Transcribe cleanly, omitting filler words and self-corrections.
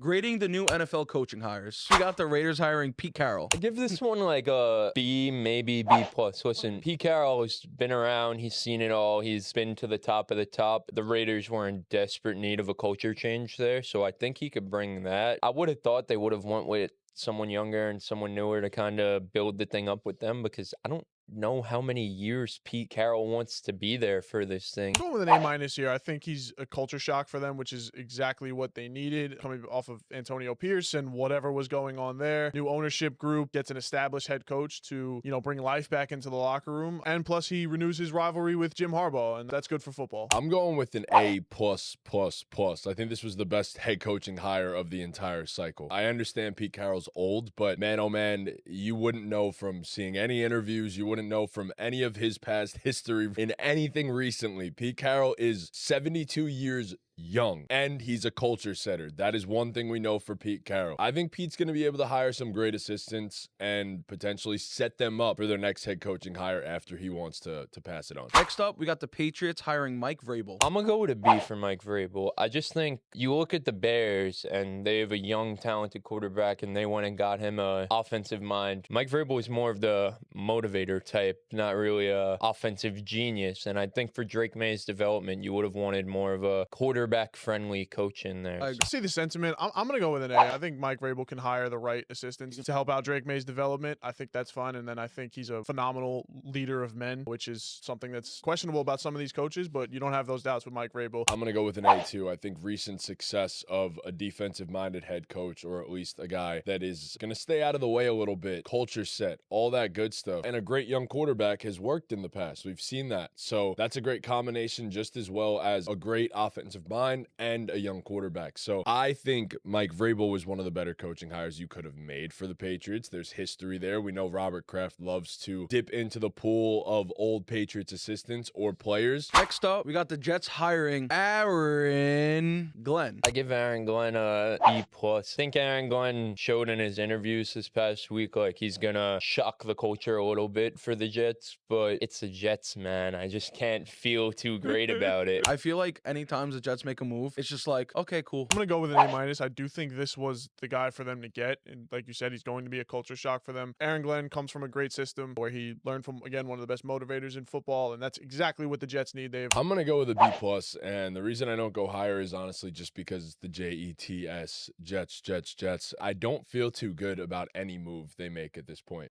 Grading the new NFL coaching hires. We got the Raiders hiring Pete Carroll. I give this one like a B, maybe B plus. Listen, Pete Carroll has been around. He's seen it all. He's been to the top of the top. The Raiders were in desperate need of a culture change there, so I think he could bring that. I would have thought they would have went with someone younger and someone newer to kind of build the thing up with them, because I don't know how many years Pete Carroll wants to be there for this thing. I'm going with an A minus here. I think he's a culture shock for them, which is exactly what they needed. Coming off of Antonio Pierce and whatever was going on there, new ownership group gets an established head coach to, bring life back into the locker room. And plus he renews his rivalry with Jim Harbaugh, and that's good for football. I'm going with an A plus plus plus. I think this was the best head coaching hire of the entire cycle. I understand Pete Carroll's old, but man, oh man, you wouldn't know from seeing any interviews. You wouldn't know from any of his past history in anything recently. Pete Carroll is 72 years young, and he's a culture setter. That is one thing we know for Pete Carroll. I think Pete's going to be able to hire some great assistants and potentially set them up for their next head coaching hire after he wants to pass it on. Next up, we got the Patriots hiring Mike Vrabel. I'm going to go with a B for Mike Vrabel. I just think you look at the Bears, and they have a young, talented quarterback, and they went and got him a offensive mind. Mike Vrabel is more of the motivator type, not really a offensive genius. And I think for Drake May's development, you would have wanted more of a quarterback-friendly coach in there. I see the sentiment. I'm going to go with an A. I think Mike Vrabel can hire the right assistants to help out Drake May's development. I think that's fun. And then I think he's a phenomenal leader of men, which is something that's questionable about some of these coaches, but you don't have those doubts with Mike Vrabel. I'm going to go with an A too. I think recent success of a defensive-minded head coach, or at least a guy that is going to stay out of the way a little bit, culture set, all that good stuff, and a great young quarterback has worked in the past. We've seen that. So that's a great combination, just as well as a great offensive mind and a young quarterback. So I think Mike Vrabel was one of the better coaching hires you could have made for the Patriots. There's history there. We know Robert Kraft loves to dip into the pool of old Patriots assistants or players. Next up, we got the Jets hiring Aaron Glenn. I give Aaron Glenn a E plus. I think Aaron Glenn showed in his interviews this past week like he's gonna shock the culture a little bit for the Jets, but it's the Jets, man. I just can't feel too great about it. I feel like anytime the Jets make a move, it's just like, okay, cool. I'm going to go with an A minus. I do think this was the guy for them to get. And like you said, he's going to be a culture shock for them. Aaron Glenn comes from a great system where he learned from, again, one of the best motivators in football. And that's exactly what the Jets need. I'm going to go with a B plus. And the reason I don't go higher is honestly just because it's the Jets, Jets. I don't feel too good about any move they make at this point.